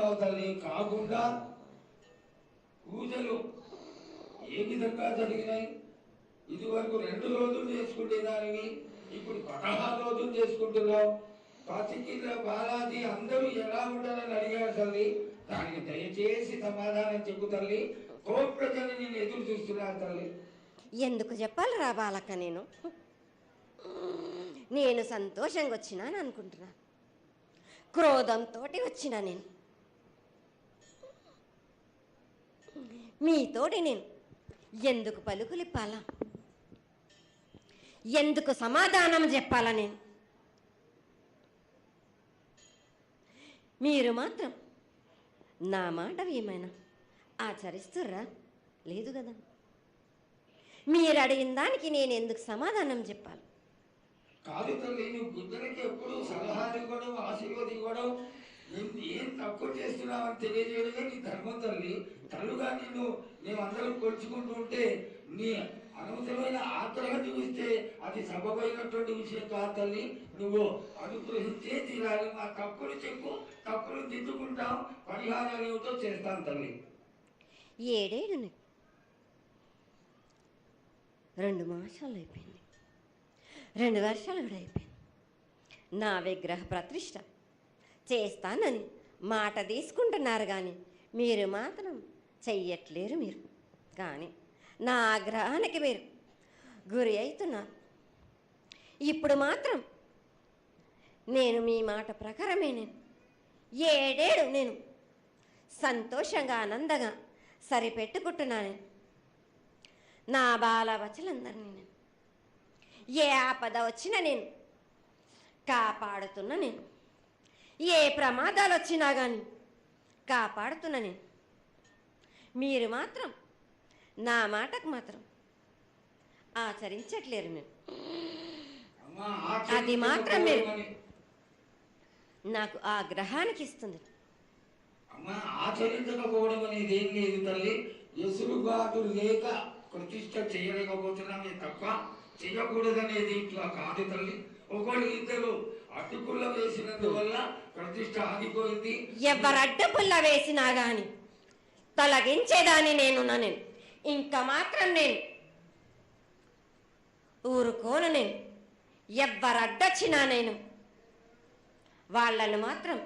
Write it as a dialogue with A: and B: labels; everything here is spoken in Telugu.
A: చేసుకుంటున్నావు తల్లి. కాకుండా పూజలు ఏ విధంగా జరిగినాయి? ఇది వరకు 2 రోజులు చేసుకుంటే దానివి ఇప్పుడు 16 రోజులు చేసుకుంటున్నావు. పసికిల బాలాజీ అందరూ ఎలా ఉంటారని అడిగారు తల్లి. దానికి దయచేసి సమాధానం చెప్పు తల్లి. ప్రజలు నేను ఎదురు చూస్తున్నారు తల్లి.
B: ఎందుకు చెప్పాలి రా బాలక్క? నేను సంతోషంగా వచ్చినాను అనుకుంటున్నాను. క్రోధంతో వచ్చినా నేను మీతోటి నేను ఎందుకు పలుకులిప్పాలా? ఎందుకు సమాధానం చెప్పాలా? నేను మీరు మాత్రం నా మాట ఏమైనా ఆచరిస్తుర్రా? లేదు కదా. మీరు అడిగిన దానికి నేను ఎందుకు సమాధానం చెప్పాలి?
A: కాదు తల్లి, నువ్వు బుద్ధులకి ఎప్పుడు సలహాలు ఇవ్వడం, ఆశీర్వాదం ఇవ్వడం, ఏం తక్కువ చేస్తున్నావని తెలియజేయడమే నీ ధర్మం తల్లి. తల్లుగా మేమందరం కొలుచుకుంటూ ఉంటే నీ అనవసరమైన ఆగ్రహం చూపిస్తే అది సబబైనటువంటి విషయం కాదు తల్లి. నువ్వు అనుగ్రహించే తీరాలి. మా తప్పులు చెప్పు, తప్పులు దిద్దుకుంటాం, పరిహారాలు ఏమిటో చేస్తాను తల్లి.
B: 7 ఏళ్ళు 2 మాసాలు అయిపోయింది, 2 వర్షాలు కూడా అయిపోయింది. నా విగ్రహ ప్రతిష్ఠ చేస్తానని మాట తీసుకుంటున్నారు కానీ మీరు మాత్రం చెయ్యట్లేరు. మీరు కానీ నా ఆగ్రహానికి మీరు గురి అవుతున్నారు. ఇప్పుడు మాత్రం నేను మీ మాట ప్రకారమే నేను 7 ఏళ్ళు నేను సంతోషంగా ఆనందంగా సరిపెట్టుకుంటున్నాను. నా బాలవచలందరినీ నేను ఏ ఆపద వచ్చినా నేను కాపాడుతున్నా. నేను ఏ ప్రమాదాలు వచ్చినా కానీ కాపాడుతున్నా. నేను మీరు మాత్రం నా మాటకు మాత్రం ఆచరించట్లేరు. నేను అది మాత్రం మీరు నాకు ఆ గ్రహానికి ఇస్తుంది.
A: ఆచరించకపోవడం అనేది ఏం లేదు తల్లి. ఎసురుబాటు లేక ప్రతిష్ట చేయలేకపోతున్నామే తప్ప చేయకూడదనేది ఇట్లా కాదు తల్లి. ఒకళ్ళు ఇద్దరు అడ్డుపుల్ల వేసినందువల్ల ప్రతిష్ట ఆగిపోయింది.
B: ఎవరు అడ్డుపుల్ల వేసినా గాని తొలగించేదాన్ని నేను. ఇంకా మాత్రం నేను ఊరుకోను. నేను ఎవరు అడ్డొచ్చినా నేను వాళ్ళను మాత్రం